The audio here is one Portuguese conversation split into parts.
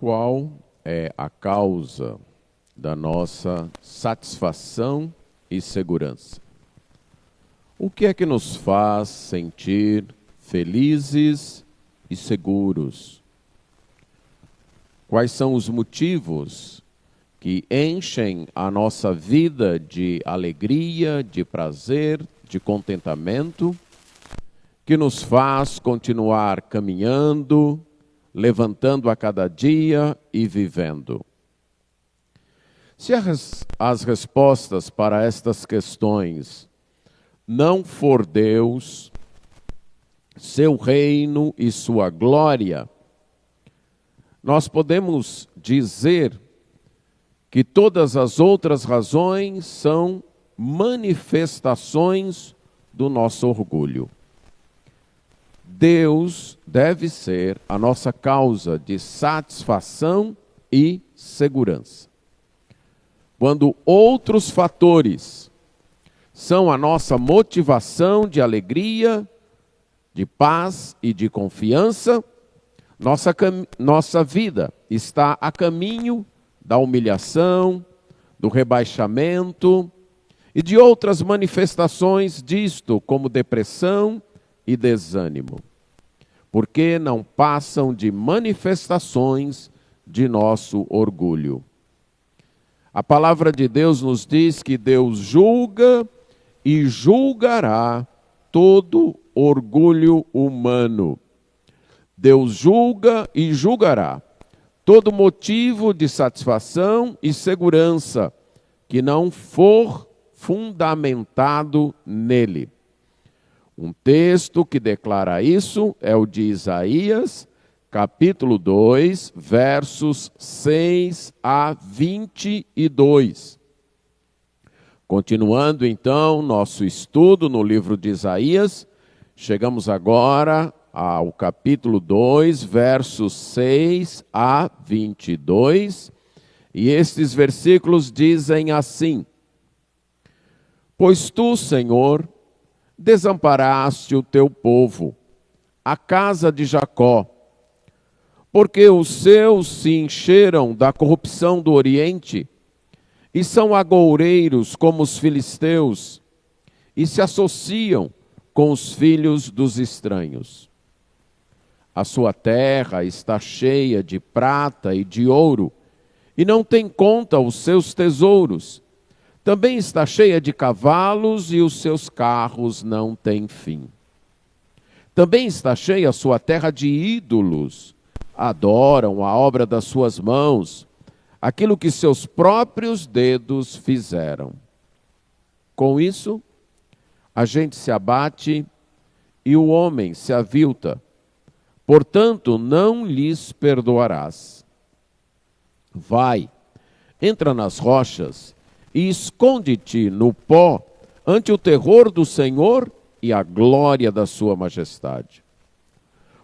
Qual é a causa da nossa satisfação e segurança? O que é que nos faz sentir felizes e seguros? Quais são os motivos que enchem a nossa vida de alegria, de prazer, de contentamento, que nos faz continuar caminhando, levantando a cada dia e vivendo? Se as respostas para estas questões não for Deus, seu reino e sua glória, nós podemos dizer que todas as outras razões são manifestações do nosso orgulho. Deus deve ser a nossa causa de satisfação e segurança. Quando outros fatores são a nossa motivação de alegria, de paz e de confiança, nossa vida está a caminho da humilhação, do rebaixamento e de outras manifestações disto, como depressão e desânimo, porque não passam de manifestações de nosso orgulho. A palavra de Deus nos diz que Deus julga e julgará todo orgulho humano. Deus julga e julgará todo motivo de satisfação e segurança que não for fundamentado nele. Um texto que declara isso é o de Isaías, capítulo 2, versos 6 a 22. Continuando então nosso estudo no livro de Isaías, chegamos agora ao capítulo 2, versos 6 a 22, e estes versículos dizem assim: Pois tu, Senhor, desamparaste o teu povo, a casa de Jacó, porque os seus se encheram da corrupção do Oriente, e são agoureiros como os filisteus, e se associam com os filhos dos estranhos. A sua terra está cheia de prata e de ouro, e não tem conta os seus tesouros. Também está cheia de cavalos, e os seus carros não têm fim. Também está cheia a sua terra de ídolos. Adoram a obra das suas mãos, aquilo que seus próprios dedos fizeram. Com isso, a gente se abate e o homem se avilta. Portanto, não lhes perdoarás. Vai, entra nas rochas e esconde-te no pó ante o terror do Senhor e a glória da sua majestade.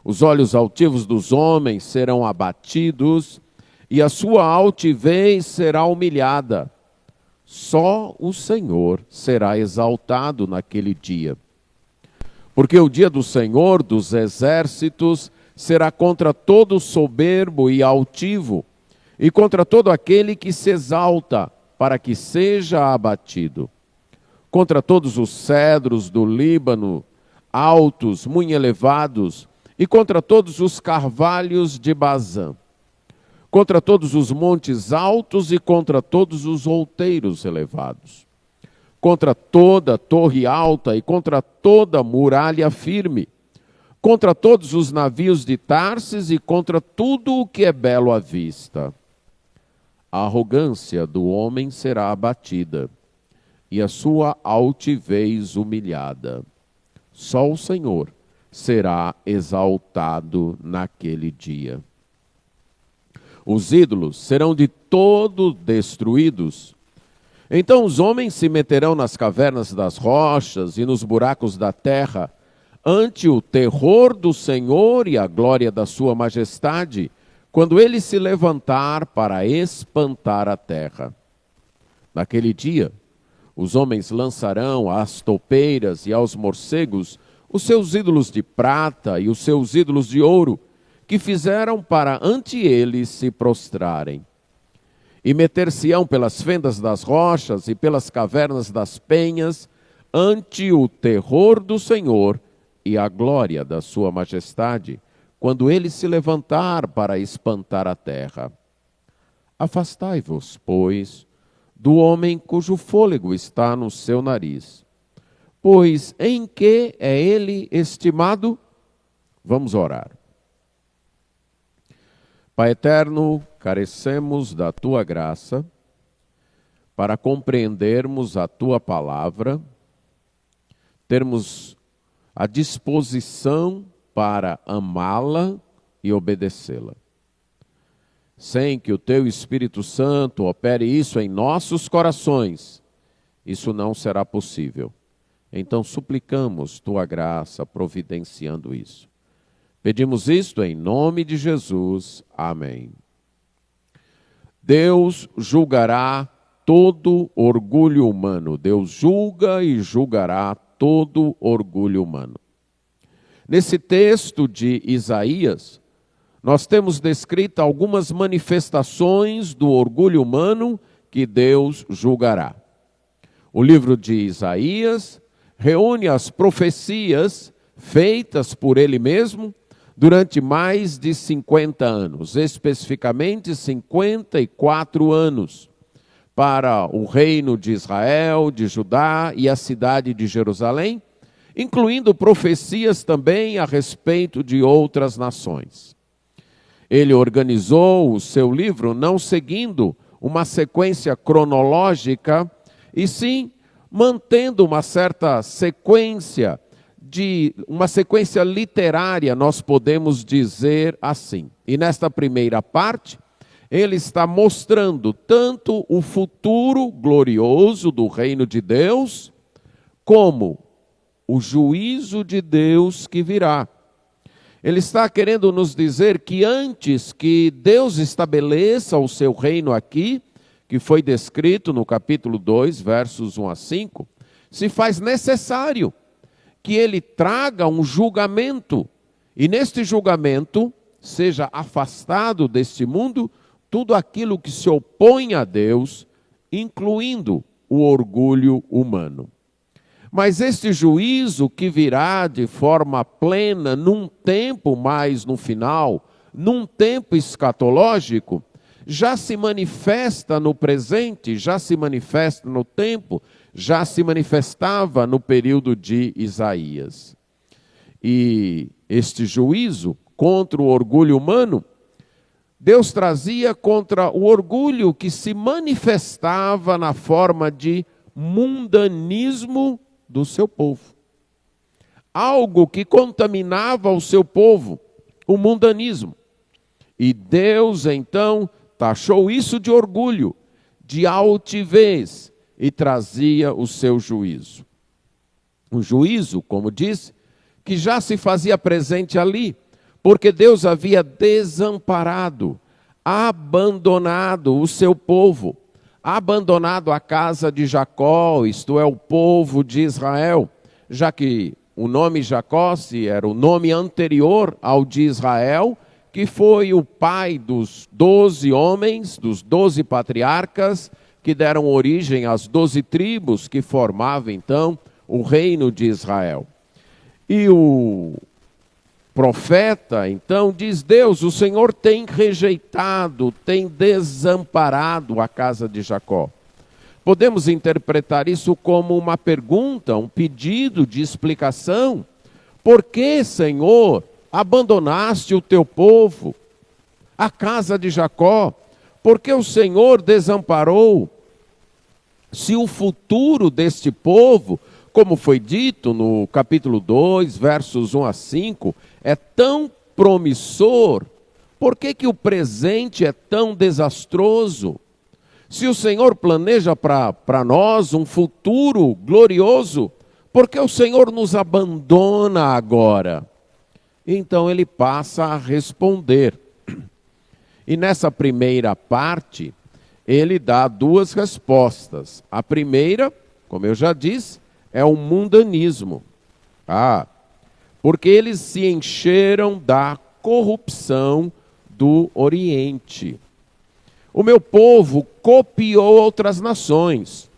Os olhos altivos dos homens serão abatidos e a sua altivez será humilhada. Só o Senhor será exaltado naquele dia. Porque o dia do Senhor dos exércitos será contra todo soberbo e altivo, e contra todo aquele que se exalta, para que seja abatido. Contra todos os cedros do Líbano, altos, muito elevados, e contra todos os carvalhos de Bazã. Contra todos os montes altos e contra todos os outeiros elevados. Contra toda torre alta e contra toda muralha firme. Contra todos os navios de Tarsis e contra tudo o que é belo à vista. A arrogância do homem será abatida, e a sua altivez humilhada. Só o Senhor será exaltado naquele dia. Os ídolos serão de todo destruídos. Então os homens se meterão nas cavernas das rochas e nos buracos da terra, ante o terror do Senhor e a glória da sua majestade, quando ele se levantar para espantar a terra. Naquele dia, os homens lançarão às toupeiras e aos morcegos os seus ídolos de prata e os seus ídolos de ouro, que fizeram para ante ele se prostrarem. E meter-se-ão pelas fendas das rochas e pelas cavernas das penhas, ante o terror do Senhor e a glória da sua majestade, quando ele se levantar para espantar a terra. Afastai-vos, pois, do homem cujo fôlego está no seu nariz. Pois em que é ele estimado? Vamos orar. Pai eterno, carecemos da tua graça para compreendermos a tua palavra, termos a disposição para amá-la e obedecê-la. Sem que o teu Espírito Santo opere isso em nossos corações, isso não será possível. Então suplicamos tua graça providenciando isso. Pedimos isto em nome de Jesus. Amém. Deus julgará todo orgulho humano. Deus julga e julgará todo orgulho humano. Nesse texto de Isaías, nós temos descrito algumas manifestações do orgulho humano que Deus julgará. O livro de Isaías reúne as profecias feitas por ele mesmo durante mais de 50 anos, especificamente 54 anos, para o reino de Israel, de Judá e a cidade de Jerusalém, incluindo profecias também a respeito de outras nações. Ele organizou o seu livro não seguindo uma sequência cronológica, e sim mantendo uma certa sequência, uma sequência literária, nós podemos dizer assim. E nesta primeira parte, ele está mostrando tanto o futuro glorioso do reino de Deus, como o juízo de Deus que virá. Ele está querendo nos dizer que antes que Deus estabeleça o seu reino aqui, que foi descrito no capítulo 2, versos 1 a 5, se faz necessário que ele traga um julgamento, e neste julgamento seja afastado deste mundo tudo aquilo que se opõe a Deus, incluindo o orgulho humano. Mas este juízo que virá de forma plena, num tempo mais no final, num tempo escatológico, já se manifesta no presente, já se manifesta no tempo, já se manifestava no período de Isaías. E este juízo contra o orgulho humano, Deus trazia contra o orgulho que se manifestava na forma de mundanismo do seu povo. Algo que contaminava o seu povo, o mundanismo. E Deus, então, taxou isso de orgulho, de altivez, e trazia o seu juízo. Um juízo, como disse, que já se fazia presente ali, porque Deus havia desamparado, abandonado o seu povo, abandonado a casa de Jacó, isto é, o povo de Israel, já que o nome Jacó era o nome anterior ao de Israel, que foi o pai dos 12 homens, dos 12 patriarcas, que deram origem às 12 tribos que formavam então o reino de Israel. E o profeta então diz: Deus, o Senhor tem rejeitado, tem desamparado a casa de Jacó. Podemos interpretar isso como uma pergunta, um pedido de explicação. Por que, Senhor, abandonaste o teu povo, a casa de Jacó? Por que o Senhor desamparou? Se o futuro deste povo, como foi dito no capítulo 2, versos 1 a 5, é tão promissor, por que o presente é tão desastroso? Se o Senhor planeja para nós um futuro glorioso, por que o Senhor nos abandona agora? Então ele passa a responder. E nessa primeira parte, ele dá duas respostas. A primeira, como eu já disse, é o mundanismo. Porque eles se encheram da corrupção do Oriente. O meu povo copiou outras nações,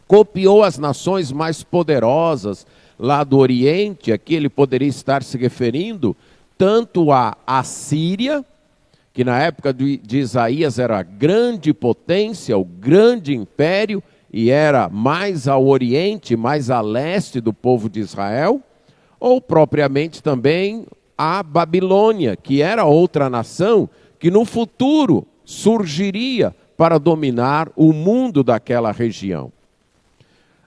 copiou as nações mais poderosas lá do Oriente. Aqui ele poderia estar se referindo tanto à Assíria, que na época de Isaías era a grande potência, o grande império, e era mais ao oriente, mais a leste do povo de Israel, ou propriamente também a Babilônia, que era outra nação que no futuro surgiria para dominar o mundo daquela região.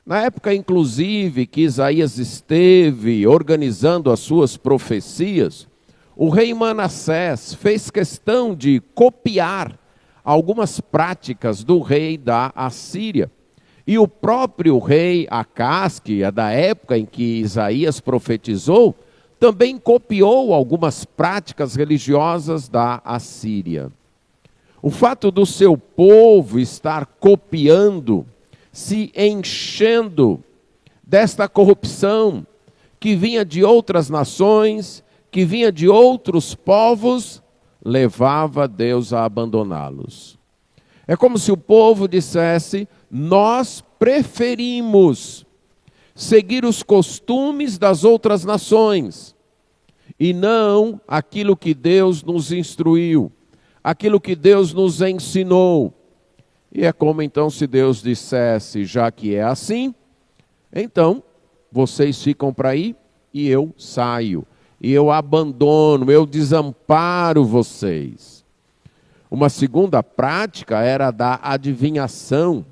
Na época, inclusive, que Isaías esteve organizando as suas profecias, o rei Manassés fez questão de copiar algumas práticas do rei da Assíria. E o próprio rei Acás, que é da época em que Isaías profetizou, também copiou algumas práticas religiosas da Assíria. O fato do seu povo estar copiando, se enchendo desta corrupção que vinha de outras nações, que vinha de outros povos, levava Deus a abandoná-los. É como se o povo dissesse: nós preferimos seguir os costumes das outras nações e não aquilo que Deus nos instruiu, aquilo que Deus nos ensinou. E é como então se Deus dissesse: já que é assim, então vocês ficam para aí e eu saio, e eu abandono, eu desamparo vocês. Uma segunda prática era a da adivinhação.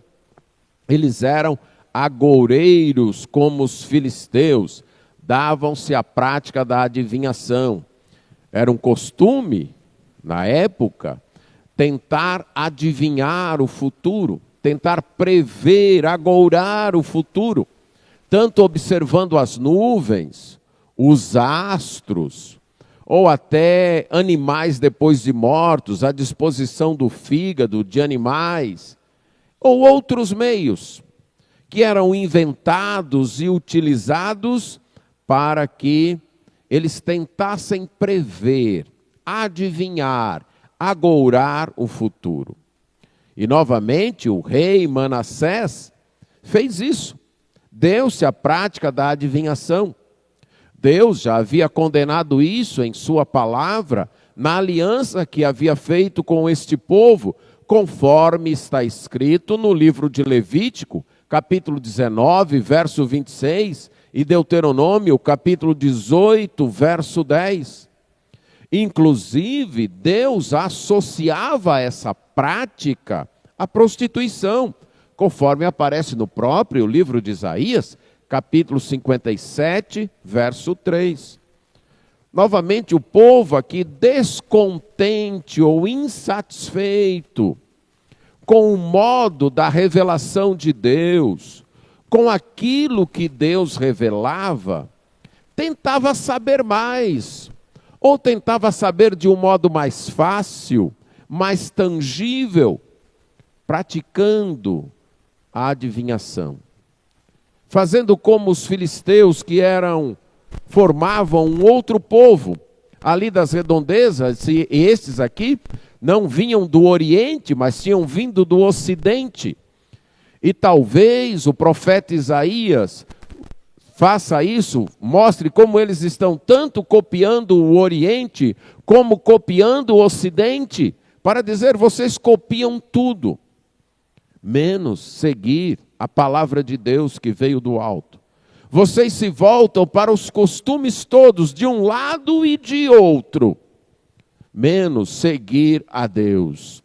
Eles eram agoureiros como os filisteus, davam-se a prática da adivinhação. Era um costume, na época, tentar adivinhar o futuro, tentar prever, agourar o futuro, tanto observando as nuvens, os astros, ou até animais depois de mortos, a disposição do fígado de animais, ou outros meios que eram inventados e utilizados para que eles tentassem prever, adivinhar, agourar o futuro. E novamente o rei Manassés fez isso. Deu-se a prática da adivinhação. Deus já havia condenado isso em sua palavra, na aliança que havia feito com este povo, conforme está escrito no livro de Levítico, capítulo 19, verso 26, e Deuteronômio, capítulo 18, verso 10. Inclusive, Deus associava essa prática à prostituição, conforme aparece no próprio livro de Isaías, capítulo 57, verso 3. Novamente, o povo aqui descontente ou insatisfeito com o modo da revelação de Deus, com aquilo que Deus revelava, tentava saber mais, ou tentava saber de um modo mais fácil, mais tangível, praticando a adivinhação. Fazendo como os filisteus que formavam um outro povo ali das redondezas, e estes aqui não vinham do Oriente, mas tinham vindo do Ocidente. E talvez o profeta Isaías faça isso, mostre como eles estão tanto copiando o Oriente, como copiando o Ocidente, para dizer: vocês copiam tudo, menos seguir a palavra de Deus que veio do alto. Vocês se voltam para os costumes todos, de um lado e de outro, menos seguir a Deus.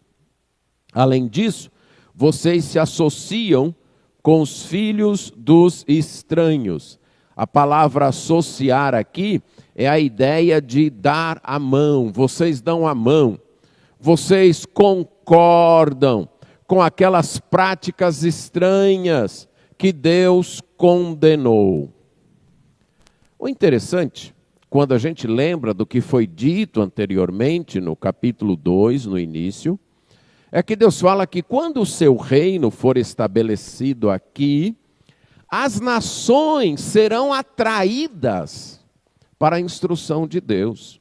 Além disso, vocês se associam com os filhos dos estranhos. A palavra associar aqui é a ideia de dar a mão. Vocês dão a mão. Vocês concordam com aquelas práticas estranhas que Deus condenou. O interessante, quando a gente lembra do que foi dito anteriormente no capítulo 2, no início, é que Deus fala que quando o seu reino for estabelecido aqui, as nações serão atraídas para a instrução de Deus.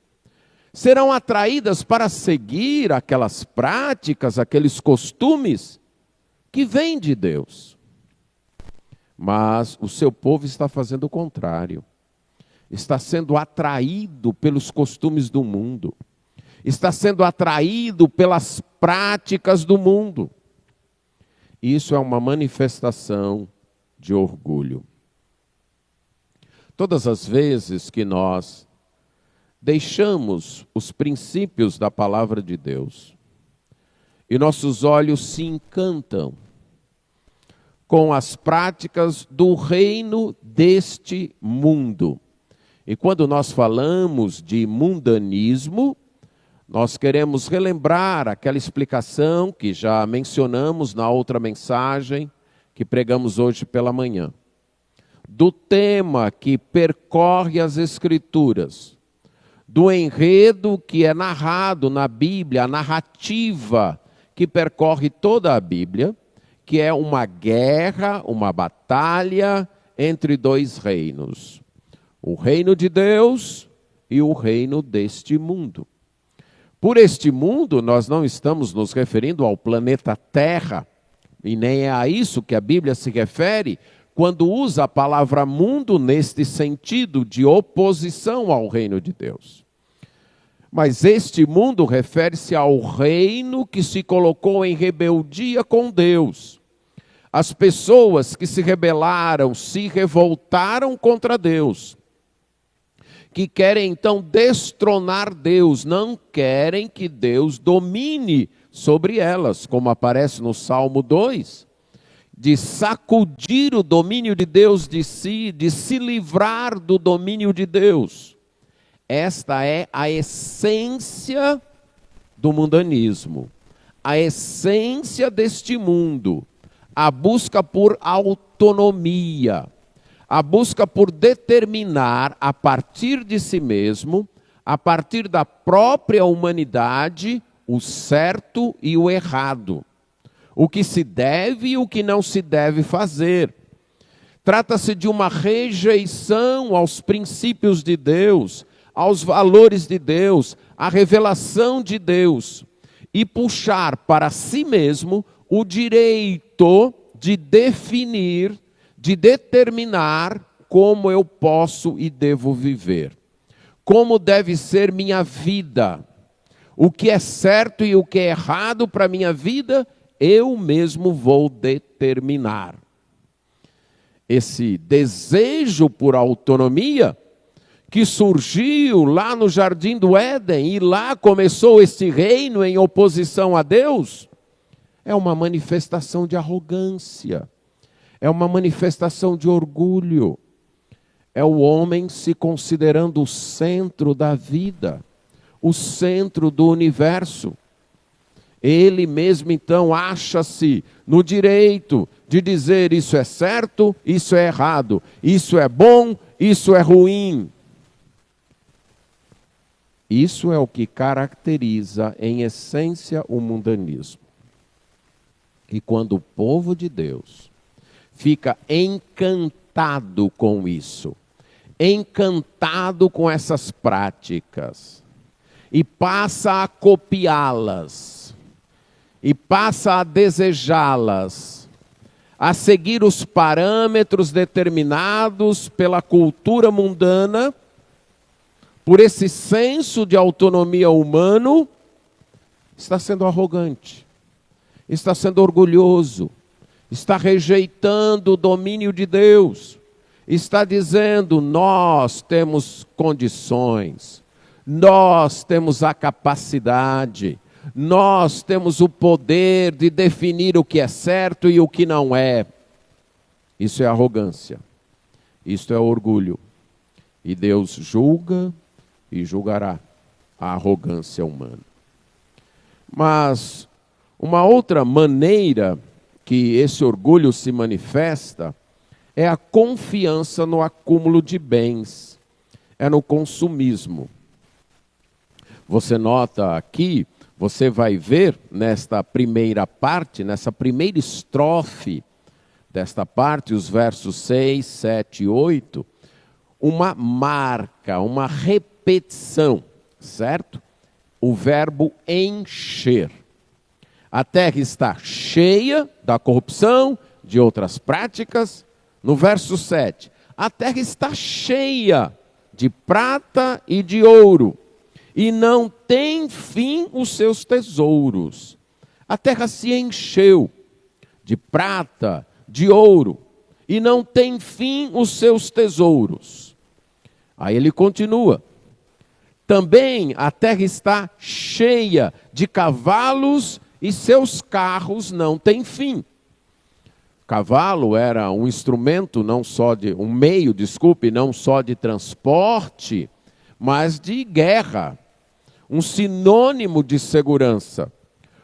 serão atraídas para seguir aquelas práticas, aqueles costumes que vêm de Deus. Mas o seu povo está fazendo o contrário. Está sendo atraído pelos costumes do mundo. Está sendo atraído pelas práticas do mundo. Isso é uma manifestação de orgulho. Todas as vezes que nós deixamos os princípios da palavra de Deus e nossos olhos se encantam com as práticas do reino deste mundo. E quando nós falamos de mundanismo, nós queremos relembrar aquela explicação que já mencionamos na outra mensagem que pregamos hoje pela manhã, do tema que percorre as Escrituras, do enredo que é narrado na Bíblia, a narrativa que percorre toda a Bíblia, que é uma guerra, uma batalha entre dois reinos. O reino de Deus e o reino deste mundo. Por este mundo, nós não estamos nos referindo ao planeta Terra, e nem é a isso que a Bíblia se refere quando usa a palavra mundo neste sentido de oposição ao reino de Deus. Mas este mundo refere-se ao reino que se colocou em rebeldia com Deus. As pessoas que se rebelaram, se revoltaram contra Deus, que querem então destronar Deus, não querem que Deus domine sobre elas, como aparece no Salmo 2, de sacudir o domínio de Deus de si, de se livrar do domínio de Deus. Esta é a essência do mundanismo, a essência deste mundo, a busca por autonomia, a busca por determinar a partir de si mesmo, a partir da própria humanidade, o certo e o errado, o que se deve e o que não se deve fazer. Trata-se de uma rejeição aos princípios de Deus, aos valores de Deus, à revelação de Deus, e puxar para si mesmo o direito de definir, de determinar como eu posso e devo viver. Como deve ser minha vida. O que é certo e o que é errado para a minha vida, eu mesmo vou determinar. Esse desejo por autonomia, que surgiu lá no Jardim do Éden, e lá começou este reino em oposição a Deus, é uma manifestação de arrogância. É uma manifestação de orgulho. É o homem se considerando o centro da vida, o centro do universo. Ele mesmo então acha-se no direito de dizer isso é certo, isso é errado, isso é bom, isso é ruim. Isso é o que caracteriza em essência o mundanismo. E quando o povo de Deus fica encantado com isso, encantado com essas práticas, e passa a copiá-las, e passa a desejá-las, a seguir os parâmetros determinados pela cultura mundana, por esse senso de autonomia humano, está sendo arrogante, está sendo orgulhoso, está rejeitando o domínio de Deus, está dizendo, nós temos condições, nós temos a capacidade, nós temos o poder de definir o que é certo e o que não é. Isso é arrogância, isso é orgulho. E Deus julga e julgará a arrogância humana. Mas uma outra maneira que esse orgulho se manifesta é a confiança no acúmulo de bens, é no consumismo. Você nota aqui, você vai ver nesta primeira parte, nessa primeira estrofe desta parte, os versos 6, 7 e 8, uma marca, uma repetição certo? O verbo encher. A terra está cheia da corrupção, de outras práticas. No verso 7, a terra está cheia de prata e de ouro, e não tem fim os seus tesouros. A terra se encheu de prata, de ouro, e não tem fim os seus tesouros. Aí ele continua. Também a terra está cheia de cavalos e seus carros não têm fim. Cavalo era um instrumento, não só não só de transporte, mas de guerra. Um sinônimo de segurança.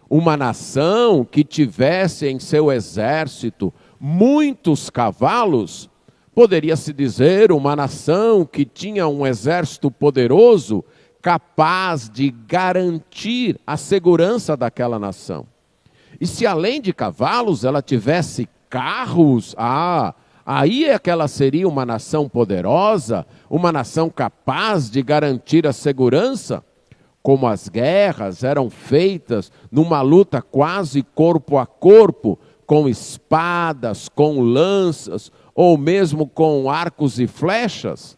Uma nação que tivesse em seu exército muitos cavalos, poderia-se dizer uma nação que tinha um exército poderoso, capaz de garantir a segurança daquela nação. E se além de cavalos ela tivesse carros, aí é que ela seria uma nação poderosa, uma nação capaz de garantir a segurança. Como as guerras eram feitas numa luta quase corpo a corpo, com espadas, com lanças, ou mesmo com arcos e flechas.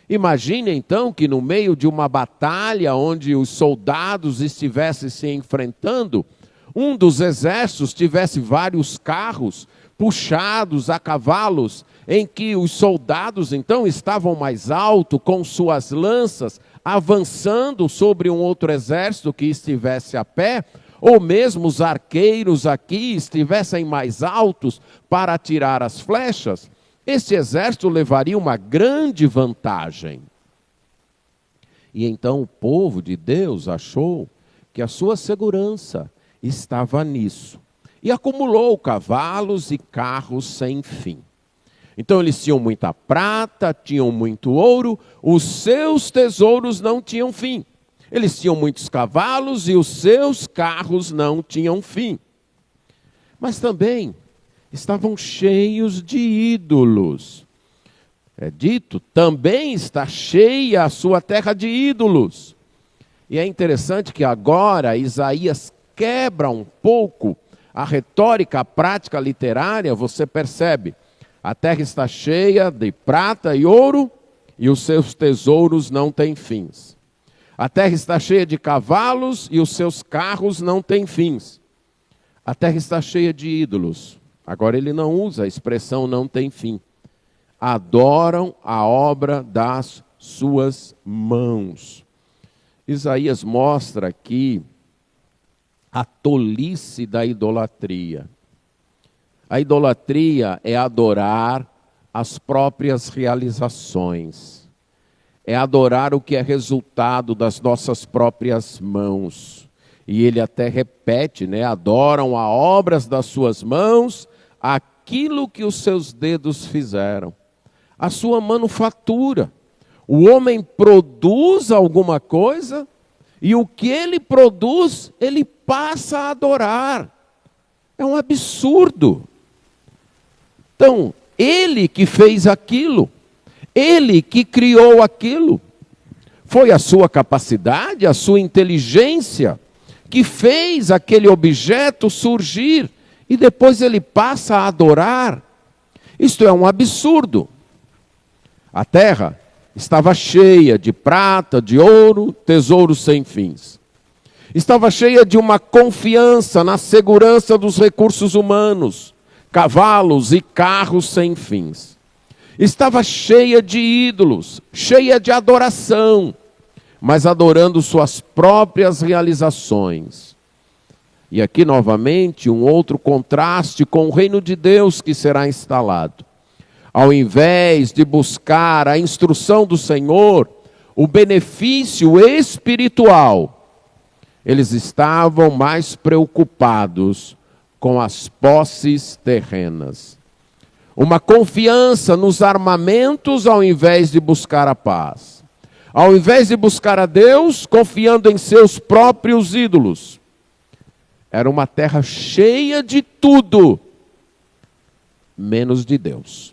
Imagine então que no meio de uma batalha onde os soldados estivessem se enfrentando, um dos exércitos tivesse vários carros puxados a cavalos, em que os soldados então estavam mais alto com suas lanças, avançando sobre um outro exército que estivesse a pé, ou mesmo os arqueiros aqui estivessem mais altos para atirar as flechas. Esse exército levaria uma grande vantagem. E então o povo de Deus achou que a sua segurança estava nisso. E acumulou cavalos e carros sem fim. Então eles tinham muita prata, tinham muito ouro, os seus tesouros não tinham fim. Eles tinham muitos cavalos e os seus carros não tinham fim. Mas também estavam cheios de ídolos. É dito, também está cheia a sua terra de ídolos. E é interessante que agora Isaías quebra um pouco a retórica, a prática literária. Você percebe, a terra está cheia de prata e ouro e os seus tesouros não têm fins. A terra está cheia de cavalos e os seus carros não têm fins. A terra está cheia de ídolos. Agora ele não usa a expressão não tem fim. Adoram a obra das suas mãos. Isaías mostra aqui a tolice da idolatria. A idolatria é adorar as próprias realizações. É adorar o que é resultado das nossas próprias mãos. E ele até repete, adoram a obras das suas mãos, aquilo que os seus dedos fizeram. A sua manufatura. O homem produz alguma coisa e o que ele produz, ele passa a adorar. É um absurdo. Então, ele que fez aquilo, ele que criou aquilo, foi a sua capacidade, a sua inteligência que fez aquele objeto surgir e depois ele passa a adorar. Isto é um absurdo. A terra estava cheia de prata, de ouro, tesouros sem fins. Estava cheia de uma confiança na segurança dos recursos humanos, cavalos e carros sem fins. Estava cheia de ídolos, cheia de adoração, mas adorando suas próprias realizações. E aqui novamente um outro contraste com o reino de Deus que será instalado. Ao invés de buscar a instrução do Senhor, o benefício espiritual, eles estavam mais preocupados com as posses terrenas. Uma confiança nos armamentos ao invés de buscar a paz. Ao invés de buscar a Deus, confiando em seus próprios ídolos. Era uma terra cheia de tudo, menos de Deus.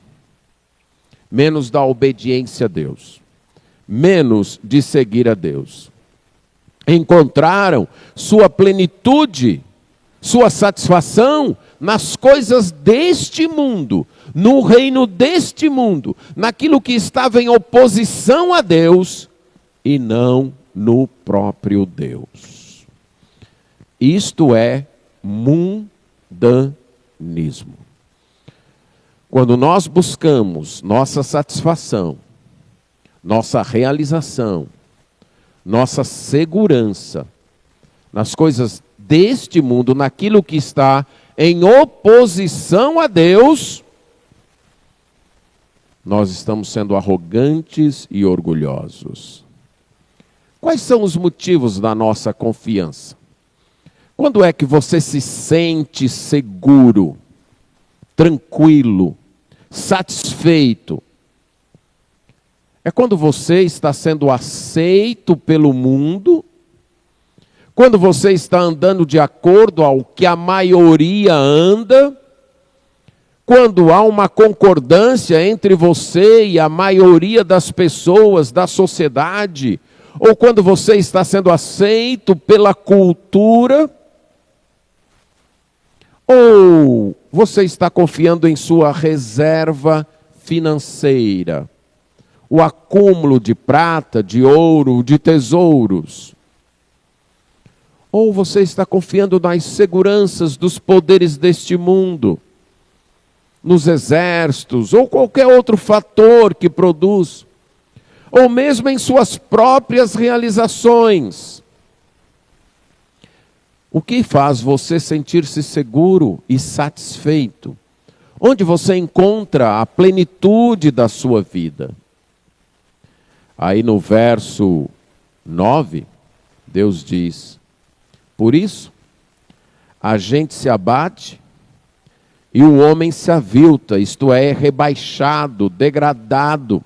Menos da obediência a Deus. Menos de seguir a Deus. encontraram sua plenitude, sua satisfação nas coisas deste mundo, no reino deste mundo, naquilo que estava em oposição a Deus e não no próprio Deus. Isto é mundanismo. Quando nós buscamos nossa satisfação, nossa realização, nossa segurança nas coisas deste mundo, naquilo que está em oposição a Deus, nós estamos sendo arrogantes e orgulhosos. Quais são os motivos da nossa confiança? Quando é que você se sente seguro, tranquilo, satisfeito? É quando você está sendo aceito pelo mundo, quando você está andando de acordo ao que a maioria anda, quando há uma concordância entre você e a maioria das pessoas da sociedade, ou quando você está sendo aceito pela cultura, ou você está confiando em sua reserva financeira, o acúmulo de prata, de ouro, de tesouros. Ou você está confiando nas seguranças dos poderes deste mundo, nos exércitos, ou qualquer outro fator que produz, ou mesmo em suas próprias realizações. O que faz você sentir-se seguro e satisfeito? Onde você encontra a plenitude da sua vida? Aí no verso 9, Deus diz: por isso, a gente se abate e o homem se avilta, isto é, rebaixado, degradado,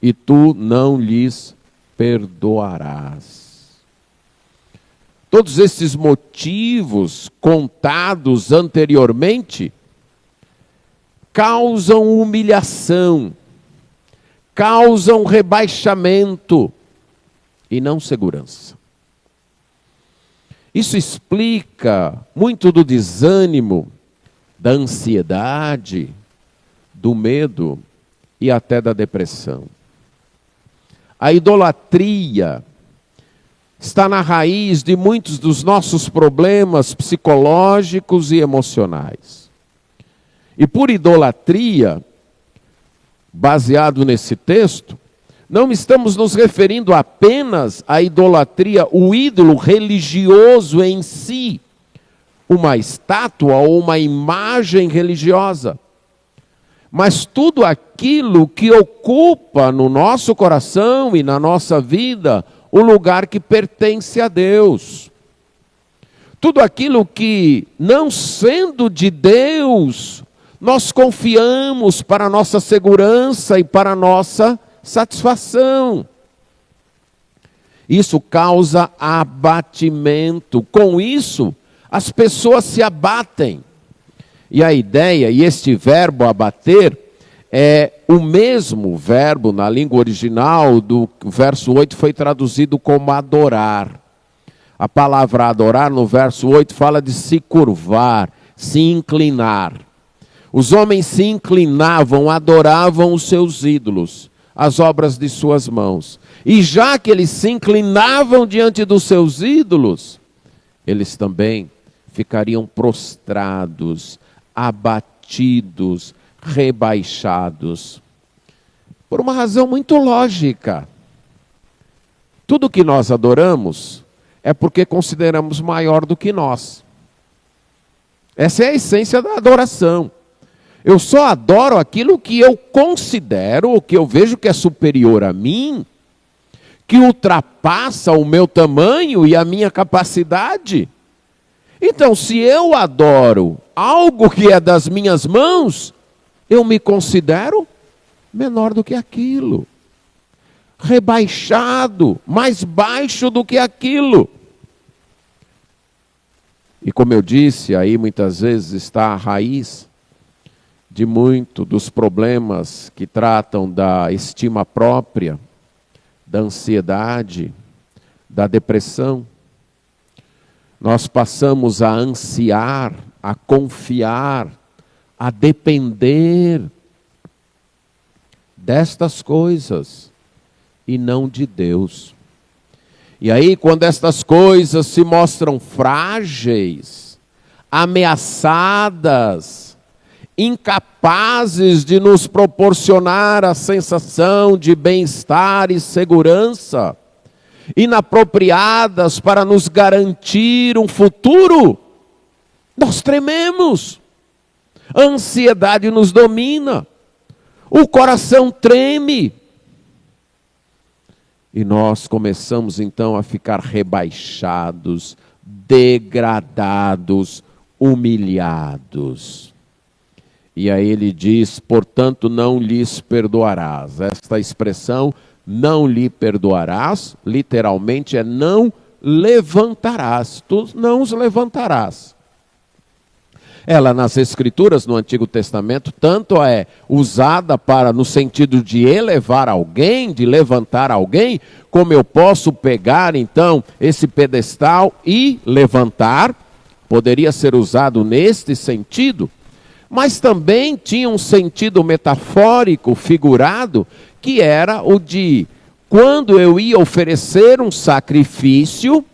e tu não lhes perdoarás. Todos esses motivos contados anteriormente causam humilhação, causam rebaixamento e não segurança. Isso explica muito do desânimo, da ansiedade, do medo e até da depressão. A idolatria está na raiz de muitos dos nossos problemas psicológicos e emocionais. E por idolatria, baseado nesse texto, não estamos nos referindo apenas à idolatria, o ídolo religioso em si, uma estátua ou uma imagem religiosa, mas tudo aquilo que ocupa no nosso coração e na nossa vida o lugar que pertence a Deus. Tudo aquilo que, não sendo de Deus, nós confiamos para a nossa segurança e para a nossa satisfação. Isso causa abatimento. Com isso, as pessoas se abatem. E a ideia, e este verbo abater, é o mesmo verbo na língua original do verso 8 foi traduzido como adorar. A palavra adorar no verso 8 fala de se curvar, se inclinar. Os homens se inclinavam, adoravam os seus ídolos, as obras de suas mãos. E já que eles se inclinavam diante dos seus ídolos, eles também ficariam prostrados, abatidos, rebaixados. Por uma razão muito lógica. Tudo que nós adoramos é porque consideramos maior do que nós. Essa é a essência da adoração. Eu só adoro aquilo que eu considero, ou que eu vejo que é superior a mim, que ultrapassa o meu tamanho e a minha capacidade. Então, se eu adoro algo que é das minhas mãos, eu me considero menor do que aquilo, rebaixado, mais baixo do que aquilo. E como eu disse, aí muitas vezes está a raiz de muito dos problemas que tratam da estima própria, da ansiedade, da depressão. Nós passamos a ansiar, a confiar, a depender destas coisas e não de Deus. E aí, quando estas coisas se mostram frágeis, ameaçadas, incapazes de nos proporcionar a sensação de bem-estar e segurança, inapropriadas para nos garantir um futuro, nós trememos. A ansiedade nos domina, o coração treme. E nós começamos então a ficar rebaixados, degradados, humilhados. E aí ele diz, portanto, não lhes perdoarás. Esta expressão, não lhe perdoarás, literalmente é não levantarás. Tu não os levantarás. Ela nas Escrituras, no Antigo Testamento, tanto é usada no sentido de elevar alguém, de levantar alguém, como eu posso pegar então esse pedestal e levantar, poderia ser usado neste sentido, mas também tinha um sentido metafórico, figurado, que era o de quando eu ia oferecer um sacrifício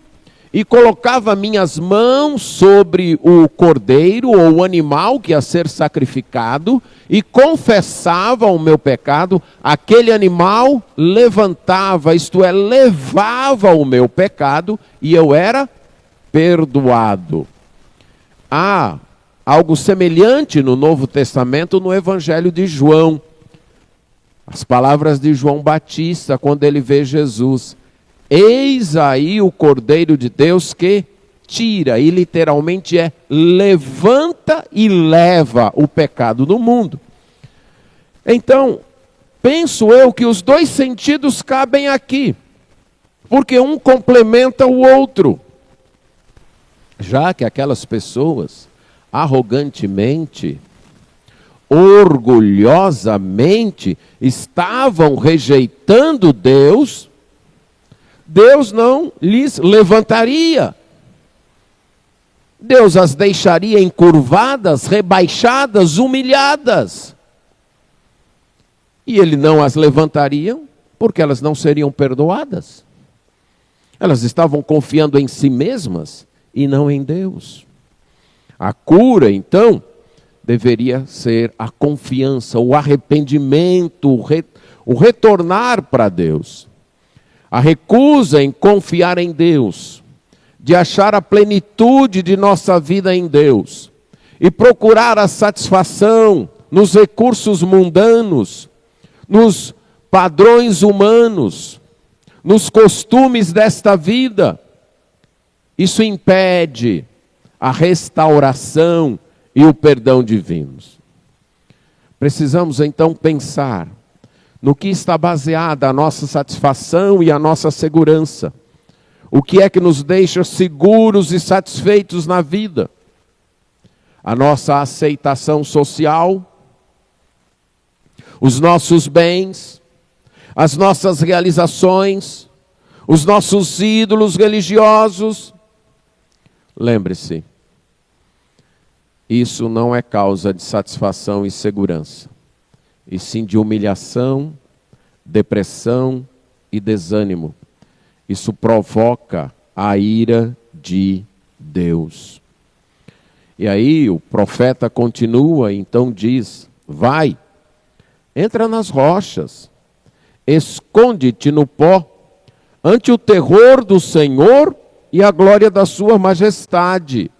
e colocava minhas mãos sobre o cordeiro ou o animal que ia ser sacrificado e confessava o meu pecado, aquele animal levantava, isto é, levava o meu pecado e eu era perdoado. Há algo semelhante no Novo Testamento, no Evangelho de João. As palavras de João Batista, quando ele vê Jesus. Eis aí o Cordeiro de Deus que tira, e literalmente é levanta e leva o pecado do mundo. Então, penso eu que os dois sentidos cabem aqui, porque um complementa o outro. Já que aquelas pessoas, arrogantemente, orgulhosamente, estavam rejeitando Deus, Deus não lhes levantaria. Deus as deixaria encurvadas, rebaixadas, humilhadas. E Ele não as levantaria, porque elas não seriam perdoadas. Elas estavam confiando em si mesmas e não em Deus. A cura, então, deveria ser a confiança, o arrependimento, o retornar para Deus. A recusa em confiar em Deus, de achar a plenitude de nossa vida em Deus, e procurar a satisfação nos recursos mundanos, nos padrões humanos, nos costumes desta vida. Isso impede a restauração e o perdão divinos. Precisamos então pensar no que está baseada a nossa satisfação e a nossa segurança. O que é que nos deixa seguros e satisfeitos na vida? A nossa aceitação social, os nossos bens, as nossas realizações, os nossos ídolos religiosos. Lembre-se, isso não é causa de satisfação e segurança, e sim de humilhação, depressão e desânimo. Isso provoca a ira de Deus. E aí o profeta continua, então diz, vai, entra nas rochas, esconde-te no pó, ante o terror do Senhor e a glória da sua majestade.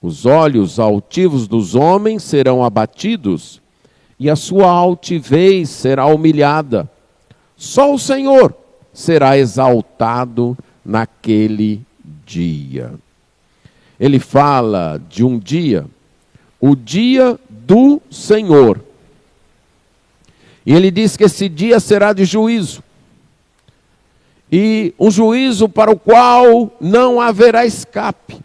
Os olhos altivos dos homens serão abatidos, e a sua altivez será humilhada. Só o Senhor será exaltado naquele dia. Ele fala de um dia, o dia do Senhor. E ele diz que esse dia será de juízo. E um juízo para o qual não haverá escape.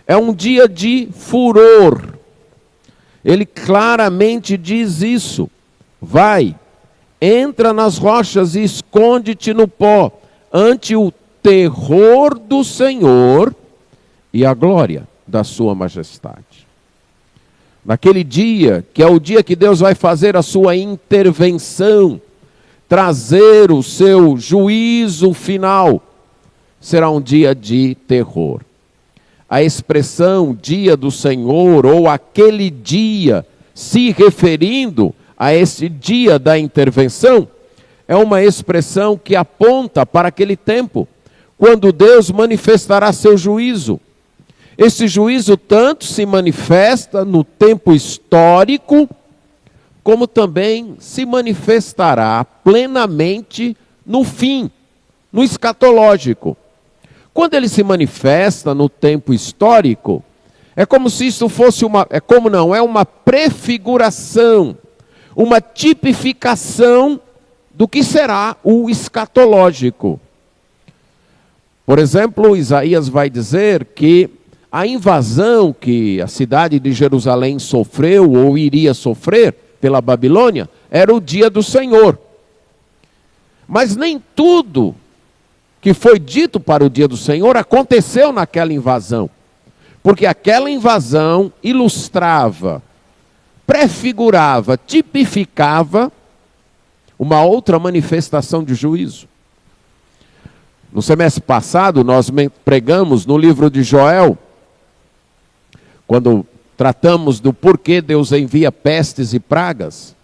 É um dia de furor. Ele claramente diz isso. Vai, entra nas rochas e esconde-te no pó, ante o terror do Senhor e a glória da sua majestade. Naquele dia, que é o dia que Deus vai fazer a sua intervenção, trazer o seu juízo final, será um dia de terror. A expressão dia do Senhor, ou aquele dia, se referindo a esse dia da intervenção, é uma expressão que aponta para aquele tempo, quando Deus manifestará seu juízo. Esse juízo tanto se manifesta no tempo histórico, como também se manifestará plenamente no fim, no escatológico. Quando ele se manifesta no tempo histórico, é como se isso fosse uma prefiguração, uma tipificação do que será o escatológico. Por exemplo, Isaías vai dizer que a invasão que a cidade de Jerusalém sofreu ou iria sofrer pela Babilônia era o dia do Senhor. Mas nem tudo que foi dito para o dia do Senhor aconteceu naquela invasão. Porque aquela invasão ilustrava, prefigurava, tipificava uma outra manifestação de juízo. No semestre passado, nós pregamos no livro de Joel, quando tratamos do porquê Deus envia pestes e pragas,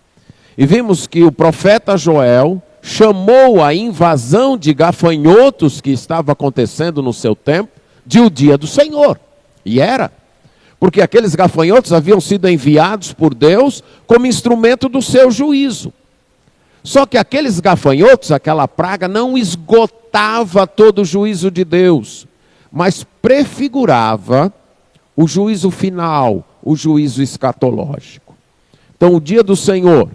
e vimos que o profeta Joel chamou a invasão de gafanhotos que estava acontecendo no seu tempo de o dia do Senhor. E era, porque aqueles gafanhotos haviam sido enviados por Deus como instrumento do seu juízo. Só que aqueles gafanhotos, aquela praga, não esgotava todo o juízo de Deus, mas prefigurava o juízo final, o juízo escatológico. Então, o dia do Senhor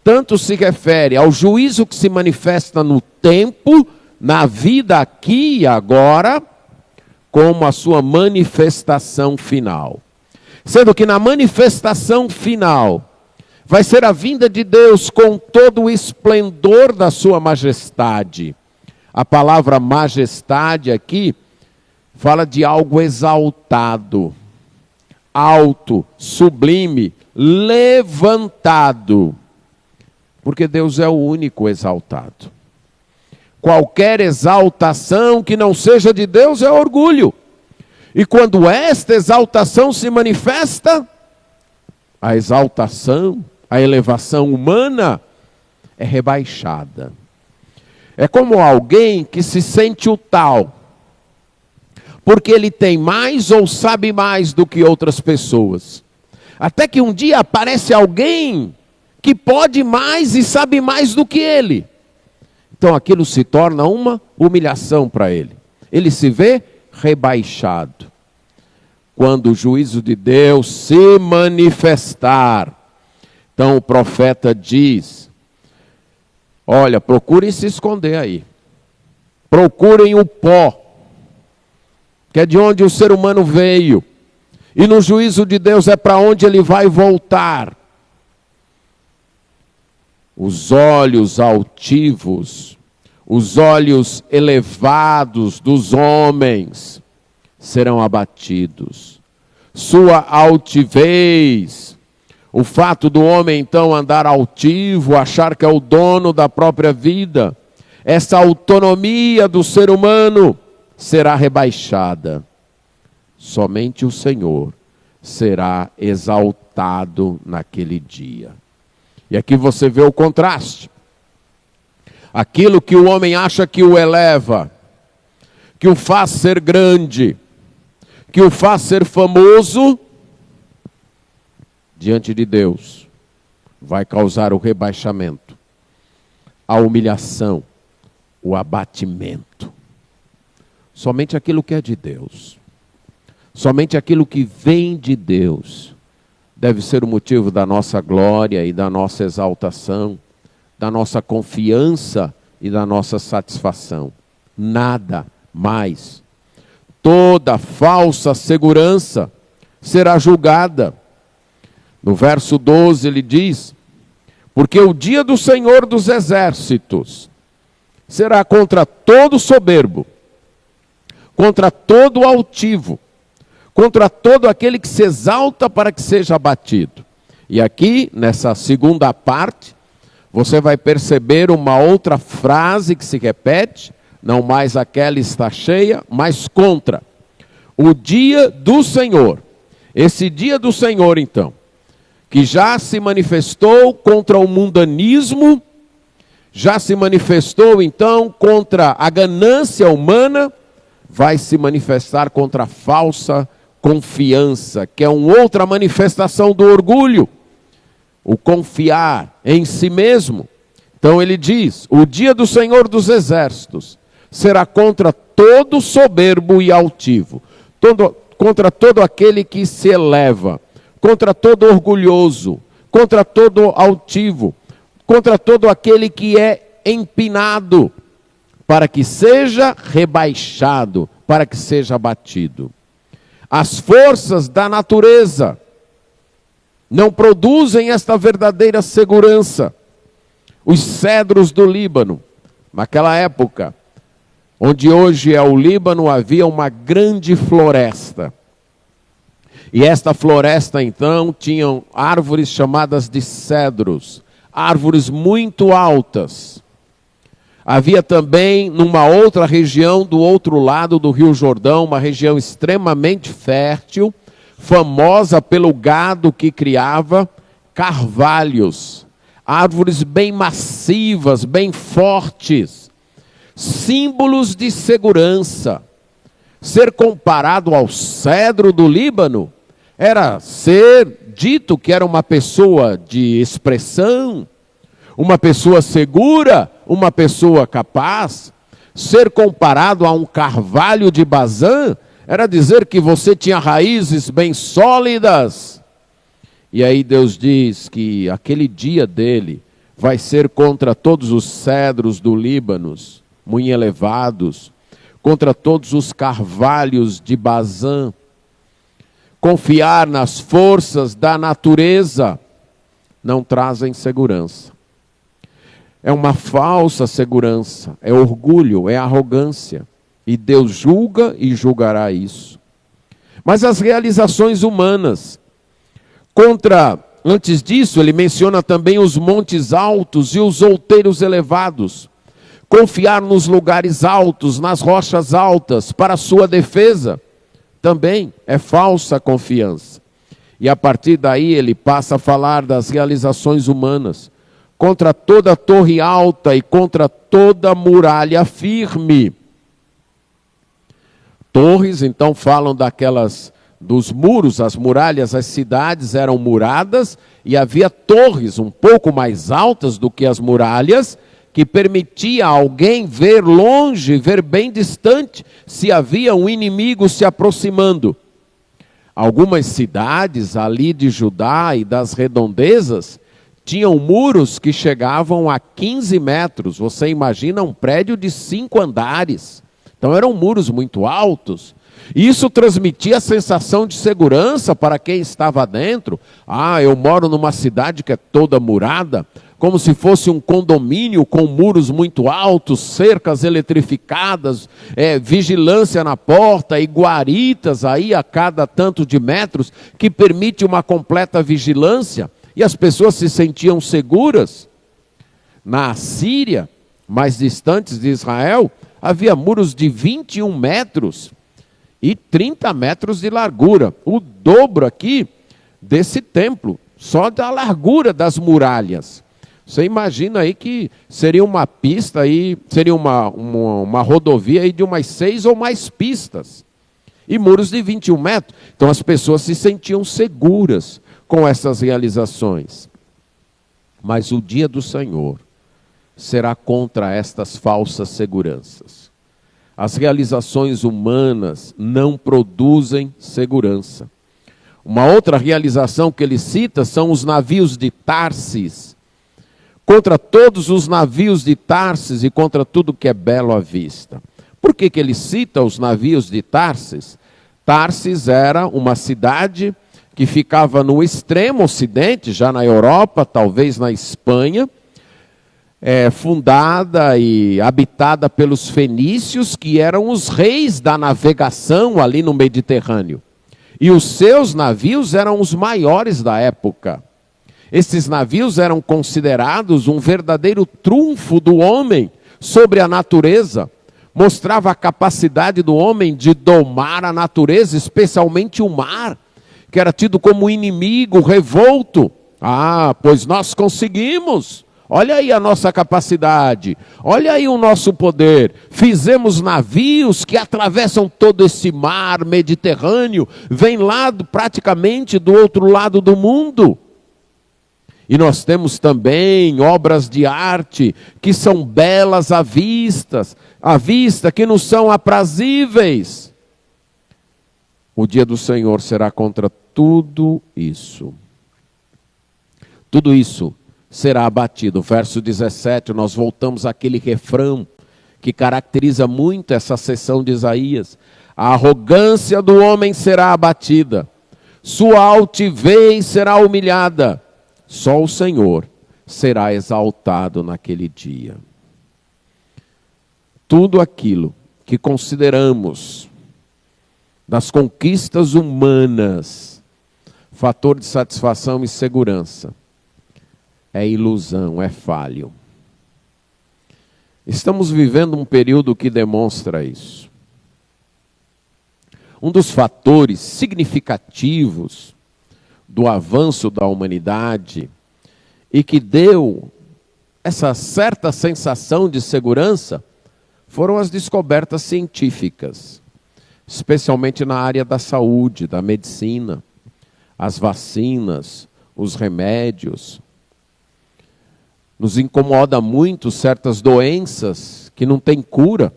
tanto se refere ao juízo que se manifesta no tempo, na vida aqui e agora, como a sua manifestação final. Sendo que na manifestação final vai ser a vinda de Deus com todo o esplendor da sua majestade. A palavra majestade aqui fala de algo exaltado, alto, sublime, levantado. Porque Deus é o único exaltado. Qualquer exaltação que não seja de Deus é orgulho. E quando esta exaltação se manifesta, a exaltação, a elevação humana é rebaixada. É como alguém que se sente o tal, porque ele tem mais ou sabe mais do que outras pessoas. Até que um dia aparece alguém que pode mais e sabe mais do que ele. Então aquilo se torna uma humilhação para ele. Ele se vê rebaixado. Quando o juízo de Deus se manifestar, então o profeta diz: olha, procurem se esconder aí. Procurem o pó, que é de onde o ser humano veio. E no juízo de Deus é para onde ele vai voltar. Os olhos altivos, os olhos elevados dos homens serão abatidos. Sua altivez, o fato do homem então andar altivo, achar que é o dono da própria vida, essa autonomia do ser humano será rebaixada. Somente o Senhor será exaltado naquele dia. E aqui você vê o contraste. Aquilo que o homem acha que o eleva, que o faz ser grande, que o faz ser famoso, diante de Deus, vai causar o rebaixamento, a humilhação, o abatimento. Somente aquilo que é de Deus, somente aquilo que vem de Deus, deve ser o motivo da nossa glória e da nossa exaltação, da nossa confiança e da nossa satisfação. Nada mais. Toda falsa segurança será julgada. No verso 12 ele diz: porque o dia do Senhor dos exércitos será contra todo soberbo contra todo altivo, contra todo aquele que se exalta para que seja abatido. E aqui, nessa segunda parte, você vai perceber uma outra frase que se repete, não mais aquela está cheia, mas contra o dia do Senhor. Esse dia do Senhor, então, que já se manifestou contra o mundanismo, já se manifestou, então, contra a ganância humana, vai se manifestar contra a falsa confiança, que é uma outra manifestação do orgulho, o confiar em si mesmo. Então ele diz, o dia do Senhor dos Exércitos será contra todo soberbo e altivo, contra todo aquele que se eleva, contra todo orgulhoso, contra todo altivo, contra todo aquele que é empinado, para que seja rebaixado, para que seja abatido. As forças da natureza não produzem esta verdadeira segurança. Os cedros do Líbano, naquela época, onde hoje é o Líbano, havia uma grande floresta. E esta floresta, então, tinham árvores chamadas de cedros, árvores muito altas. Havia também, numa outra região, do outro lado do Rio Jordão, uma região extremamente fértil, famosa pelo gado que criava, carvalhos, árvores bem massivas, bem fortes, símbolos de segurança. Ser comparado ao cedro do Líbano era ser dito que era uma pessoa de expressão, uma pessoa segura, uma pessoa capaz. Ser comparado a um carvalho de Bazã era dizer que você tinha raízes bem sólidas. E aí Deus diz que aquele dia dele vai ser contra todos os cedros do Líbano, muito elevados, contra todos os carvalhos de Bazã. Confiar nas forças da natureza não trazem segurança. É uma falsa segurança, é orgulho, é arrogância. E Deus julga e julgará isso. Mas as realizações humanas, antes disso, ele menciona também os montes altos e os outeiros elevados. Confiar nos lugares altos, nas rochas altas, para a sua defesa, também é falsa confiança. E a partir daí ele passa a falar das realizações humanas, contra toda torre alta e contra toda muralha firme. Torres, então, falam dos muros, as muralhas, as cidades eram muradas, e havia torres um pouco mais altas do que as muralhas, que permitia a alguém ver longe, ver bem distante, se havia um inimigo se aproximando. Algumas cidades ali de Judá e das redondezas tinham muros que chegavam a 15 metros. Você imagina um prédio de 5 andares. Então eram muros muito altos. E isso transmitia a sensação de segurança para quem estava dentro. Eu moro numa cidade que é toda murada, como se fosse um condomínio com muros muito altos, cercas eletrificadas, vigilância na porta e guaritas aí a cada tanto de metros, que permite uma completa vigilância. E as pessoas se sentiam seguras. Na Síria, mais distantes de Israel, havia muros de 21 metros e 30 metros de largura. O dobro aqui desse templo, só da largura das muralhas. Você imagina aí que seria uma pista aí, seria uma rodovia aí de umas 6 ou mais pistas. E muros de 21 metros. Então as pessoas se sentiam seguras com essas realizações. Mas o dia do Senhor será contra estas falsas seguranças. As realizações humanas não produzem segurança. Uma outra realização que ele cita são os navios de Tarsis. Contra todos os navios de Tarsis e contra tudo que é belo à vista. Por que ele cita os navios de Tarsis? Tarsis era uma cidade que ficava no extremo ocidente, já na Europa, talvez na Espanha. fundada e habitada pelos fenícios, que eram os reis da navegação ali no Mediterrâneo. E os seus navios eram os maiores da época. Esses navios eram considerados um verdadeiro trunfo do homem sobre a natureza. Mostrava a capacidade do homem de domar a natureza, especialmente o mar, que era tido como inimigo, revolto. Ah, pois nós conseguimos. Olha aí a nossa capacidade, olha aí o nosso poder. Fizemos navios que atravessam todo esse mar Mediterrâneo, vêm lá praticamente do outro lado do mundo. E nós temos também obras de arte que são belas à vista, que não são aprazíveis. O dia do Senhor será contra tudo isso. Tudo isso será abatido. Verso 17, nós voltamos àquele refrão que caracteriza muito essa sessão de Isaías. A arrogância do homem será abatida, sua altivez será humilhada, só o Senhor será exaltado naquele dia. Tudo aquilo que consideramos das conquistas humanas, fator de satisfação e segurança, é ilusão, é falho. Estamos vivendo um período que demonstra isso. Um dos fatores significativos do avanço da humanidade e que deu essa certa sensação de segurança foram as descobertas científicas, especialmente na área da saúde, da medicina, as vacinas, os remédios. Nos incomoda muito certas doenças que não têm cura,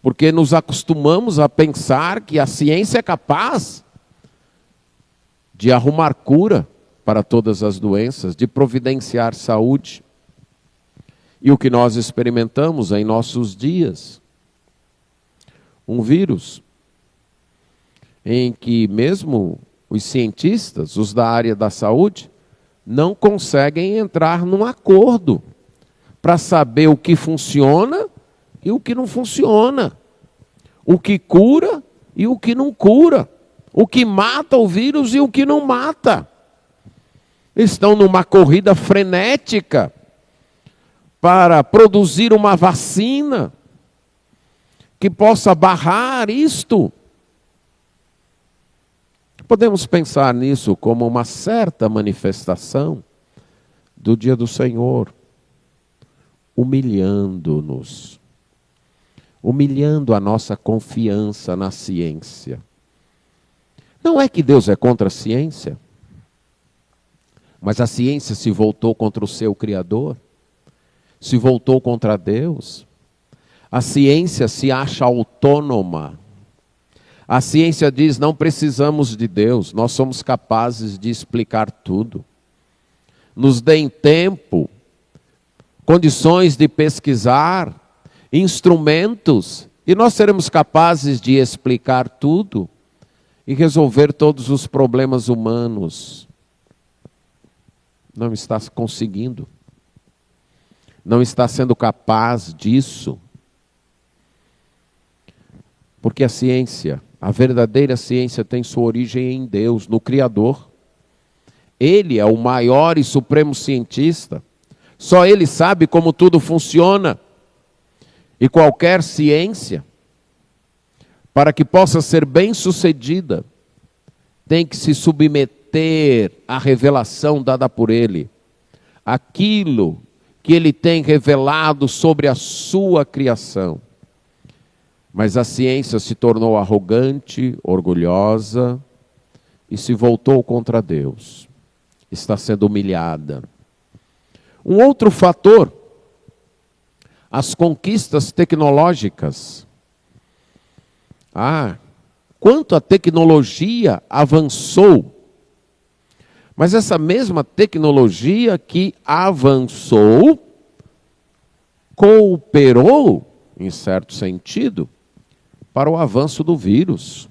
porque nos acostumamos a pensar que a ciência é capaz de arrumar cura para todas as doenças, de providenciar saúde. E o que nós experimentamos em nossos dias? Um vírus em que mesmo os cientistas, os da área da saúde, não conseguem entrar num acordo para saber o que funciona e o que não funciona, o que cura e o que não cura, o que mata o vírus e o que não mata. Estão numa corrida frenética para produzir uma vacina que possa barrar isto. Podemos pensar nisso como uma certa manifestação do dia do Senhor, humilhando-nos, humilhando a nossa confiança na ciência. Não é que Deus é contra a ciência, mas a ciência se voltou contra o seu Criador, se voltou contra Deus. A ciência se acha autônoma. A ciência diz, não precisamos de Deus, nós somos capazes de explicar tudo. Nos deem tempo, condições de pesquisar, instrumentos, e nós seremos capazes de explicar tudo e resolver todos os problemas humanos. Não está conseguindo. Não está sendo capaz disso. Porque a ciência, a verdadeira ciência tem sua origem em Deus, no Criador. Ele é o maior e supremo cientista. Só Ele sabe como tudo funciona. E qualquer ciência, para que possa ser bem-sucedida, tem que se submeter à revelação dada por Ele. Aquilo que Ele tem revelado sobre a sua criação. Mas a ciência se tornou arrogante, orgulhosa e se voltou contra Deus. Está sendo humilhada. Um outro fator, as conquistas tecnológicas. Quanto a tecnologia avançou. Mas essa mesma tecnologia que avançou, cooperou, em certo sentido, para o avanço do vírus,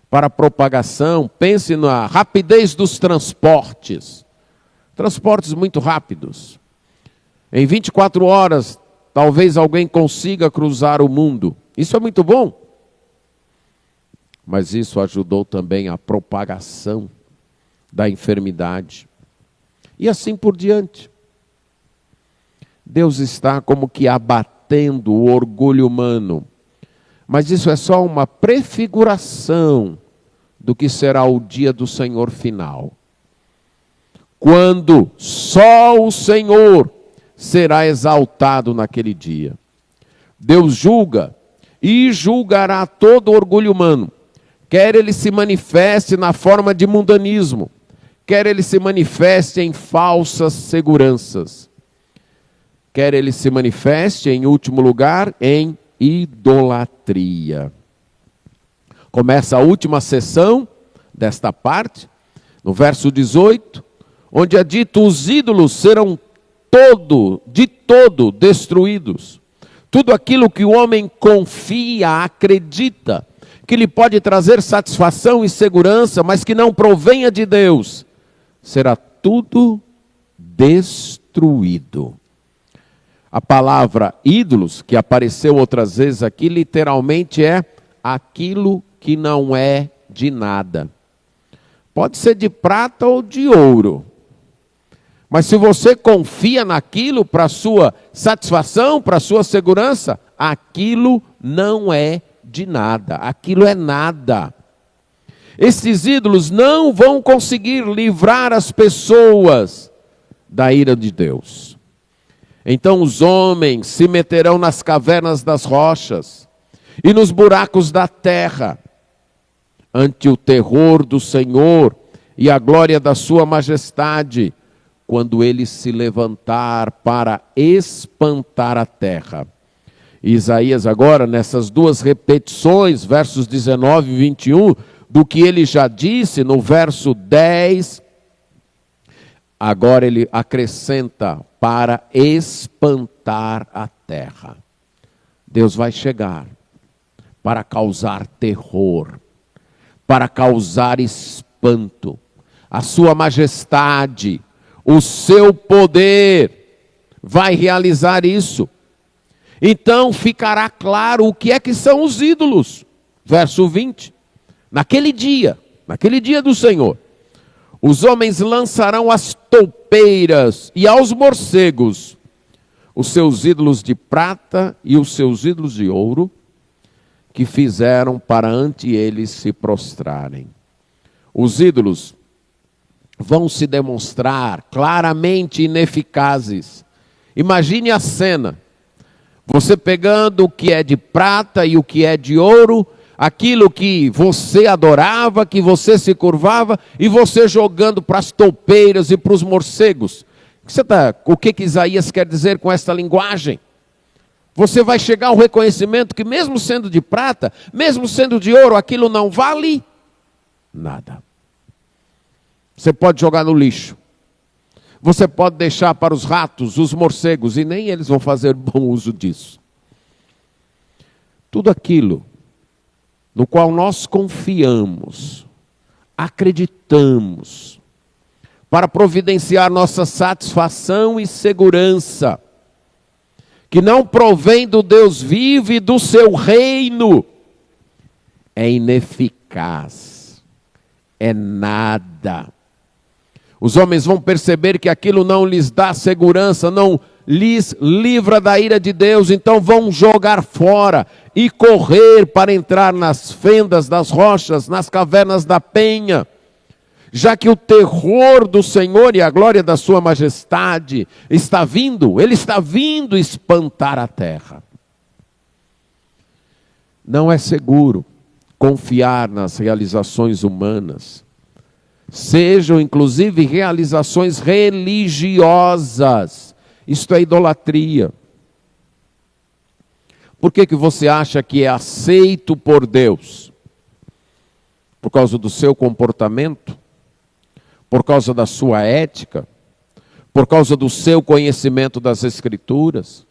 para a propagação. Pense na rapidez dos transportes. Transportes muito rápidos. Em 24 horas, talvez alguém consiga cruzar o mundo. Isso é muito bom. Mas isso ajudou também a propagação da enfermidade. E assim por diante. Deus está como que abatendo o orgulho humano. Mas isso é só uma prefiguração do que será o dia do Senhor final. Quando só o Senhor será exaltado naquele dia. Deus julga e julgará todo orgulho humano. Quer ele se manifeste na forma de mundanismo, quer ele se manifeste em falsas seguranças, quer ele se manifeste, em último lugar, em idolatria. Começa a última sessão desta parte, no verso 18, onde é dito: os ídolos serão de todo destruídos. Tudo aquilo que o homem confia, acredita, que lhe pode trazer satisfação e segurança, mas que não provenha de Deus, será tudo destruído. A palavra ídolos, que apareceu outras vezes aqui, literalmente é aquilo que não é de nada. Pode ser de prata ou de ouro. Mas se você confia naquilo para a sua satisfação, para a sua segurança, aquilo não é de nada, aquilo é nada. Esses ídolos não vão conseguir livrar as pessoas da ira de Deus. Então os homens se meterão nas cavernas das rochas e nos buracos da terra, ante o terror do Senhor e a glória da sua majestade, quando ele se levantar para espantar a terra. Isaías agora, nessas duas repetições, versos 19 e 21, do que ele já disse no verso 10, agora ele acrescenta: para espantar a terra. Deus vai chegar para causar terror, para causar espanto. A sua majestade, o seu poder vai realizar isso. Então ficará claro o que é que são os ídolos. Verso 20. Naquele dia do Senhor, os homens lançarão as toupeiras e aos morcegos os seus ídolos de prata e os seus ídolos de ouro, que fizeram para ante eles se prostrarem. Os ídolos vão se demonstrar claramente ineficazes. Imagine a cena. Você pegando o que é de prata e o que é de ouro, aquilo que você adorava, que você se curvava, e você jogando para as toupeiras e para os morcegos. O que Isaías quer dizer com esta linguagem? Você vai chegar ao reconhecimento que mesmo sendo de prata, mesmo sendo de ouro, aquilo não vale nada. Você pode jogar no lixo. Você pode deixar para os ratos, os morcegos, e nem eles vão fazer bom uso disso. Tudo aquilo no qual nós confiamos, acreditamos, para providenciar nossa satisfação e segurança, que não provém do Deus vivo e do seu reino, é ineficaz, é nada. Os homens vão perceber que aquilo não lhes dá segurança, não lhes livra da ira de Deus, então vão jogar fora e correr para entrar nas fendas das rochas, nas cavernas da penha, já que o terror do Senhor e a glória da sua majestade está vindo, ele está vindo espantar a terra. Não é seguro confiar nas realizações humanas, sejam inclusive realizações religiosas. Isto é idolatria. Por que você acha que é aceito por Deus? Por causa do seu comportamento? Por causa da sua ética? Por causa do seu conhecimento das Escrituras?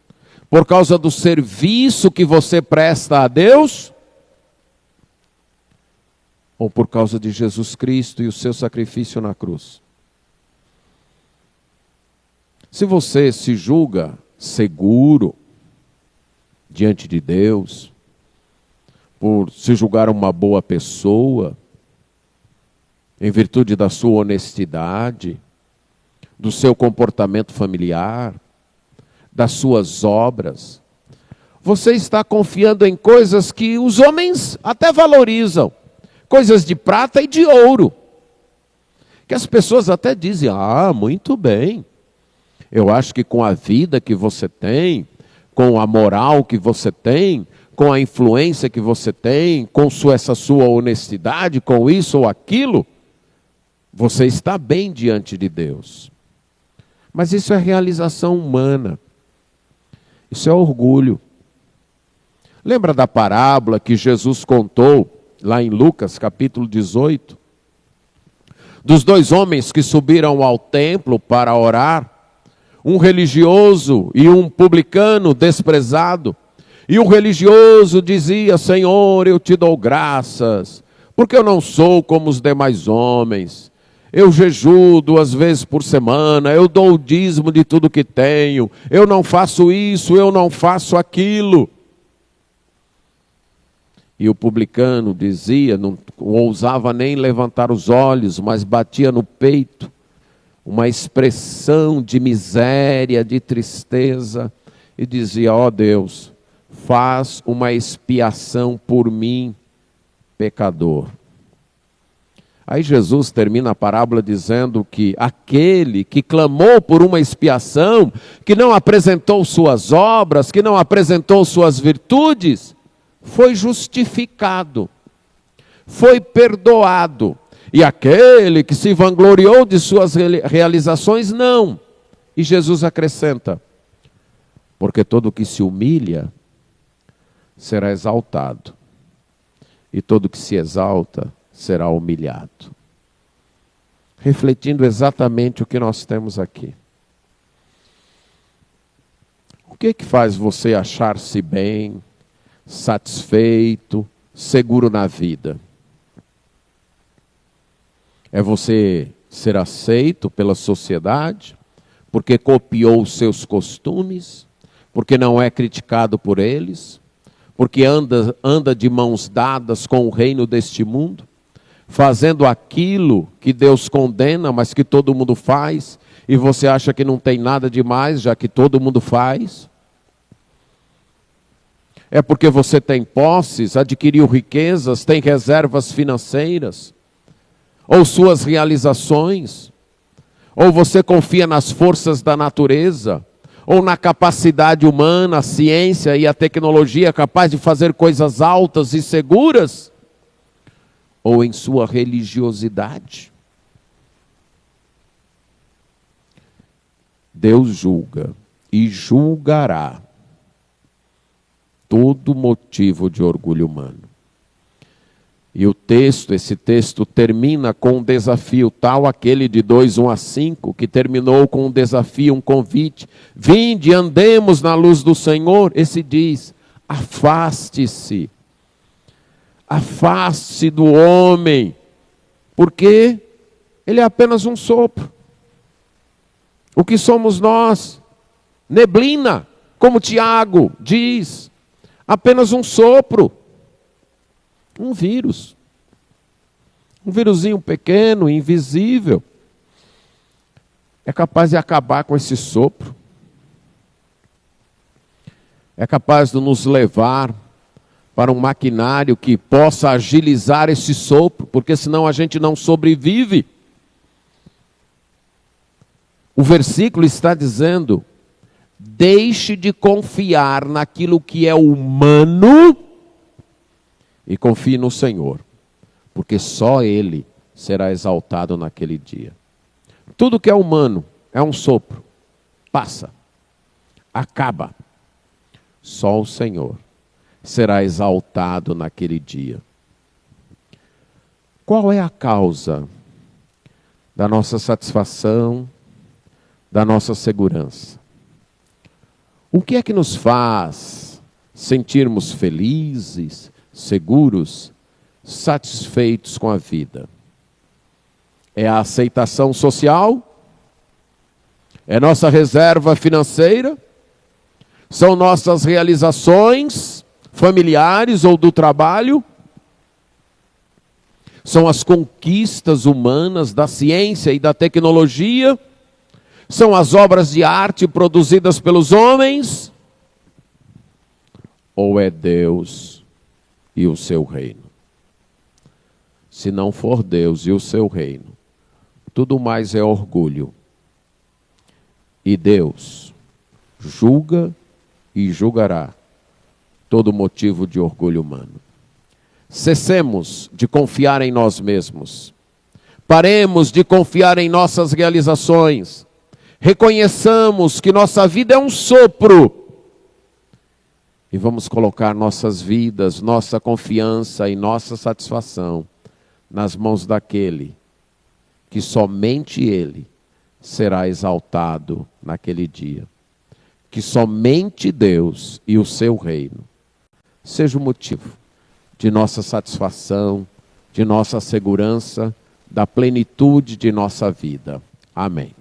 Por causa do serviço que você presta a Deus? Ou por causa de Jesus Cristo e o seu sacrifício na cruz? Se você se julga seguro diante de Deus, por se julgar uma boa pessoa, em virtude da sua honestidade, do seu comportamento familiar, das suas obras, você está confiando em coisas que os homens até valorizam, coisas de prata e de ouro, que as pessoas até dizem, muito bem, eu acho que com a vida que você tem, com a moral que você tem, com a influência que você tem, com essa sua honestidade, com isso ou aquilo, você está bem diante de Deus. Mas isso é realização humana. Isso é orgulho. Lembra da parábola que Jesus contou, lá em Lucas, capítulo 18? Dos dois homens que subiram ao templo para orar, um religioso e um publicano desprezado. E o religioso dizia, Senhor, eu te dou graças, porque eu não sou como os demais homens. Eu jejuo 2 vezes por semana, eu dou o dízimo de tudo que tenho, eu não faço isso, eu não faço aquilo. E o publicano dizia, não ousava nem levantar os olhos, mas batia no peito, uma expressão de miséria, de tristeza, e dizia, ó Deus, faz uma expiação por mim, pecador. Aí Jesus termina a parábola dizendo que aquele que clamou por uma expiação, que não apresentou suas obras, que não apresentou suas virtudes, foi justificado, foi perdoado. E aquele que se vangloriou de suas realizações, não. E Jesus acrescenta, porque todo que se humilha será exaltado, e todo que se exalta será humilhado. Refletindo exatamente o que nós temos aqui. O que faz você achar-se bem, satisfeito, seguro na vida? É você ser aceito pela sociedade, porque copiou os seus costumes, porque não é criticado por eles, porque anda de mãos dadas com o reino deste mundo, fazendo aquilo que Deus condena, mas que todo mundo faz, e você acha que não tem nada demais, já que todo mundo faz? É porque você tem posses, adquiriu riquezas, tem reservas financeiras, ou suas realizações, ou você confia nas forças da natureza, ou na capacidade humana, a ciência e a tecnologia capaz de fazer coisas altas e seguras, ou em sua religiosidade. Deus julga e julgará todo motivo de orgulho humano. E esse texto termina com um desafio, tal aquele de 2:1-5, que terminou com um desafio, um convite. Vinde, andemos na luz do Senhor. Esse diz, afaste-se. Afaste-se do homem, porque ele é apenas um sopro. O que somos nós? Neblina, como Tiago diz, apenas um sopro. Um vírus. Um vírusinho pequeno, invisível. É capaz de acabar com esse sopro. É capaz de nos levar para um maquinário que possa agilizar esse sopro, porque senão a gente não sobrevive. O versículo está dizendo, deixe de confiar naquilo que é humano e confie no Senhor, porque só Ele será exaltado naquele dia. Tudo que é humano é um sopro, passa, acaba. Só o Senhor será exaltado naquele dia. Qual é a causa da nossa satisfação, da nossa segurança? O que é que nos faz sentirmos felizes, seguros, satisfeitos com a vida? É a aceitação social? É nossa reserva financeira? São nossas realizações familiares ou do trabalho? São as conquistas humanas da ciência e da tecnologia? São as obras de arte produzidas pelos homens? Ou é Deus e o seu reino? Se não for Deus e o seu reino, tudo mais é orgulho. E Deus julga e julgará todo motivo de orgulho humano. Cessemos de confiar em nós mesmos. Paremos de confiar em nossas realizações. Reconheçamos que nossa vida é um sopro. E vamos colocar nossas vidas, nossa confiança e nossa satisfação nas mãos daquele que somente Ele será exaltado naquele dia. Que somente Deus e o seu reino seja o motivo de nossa satisfação, de nossa segurança, da plenitude de nossa vida. Amém.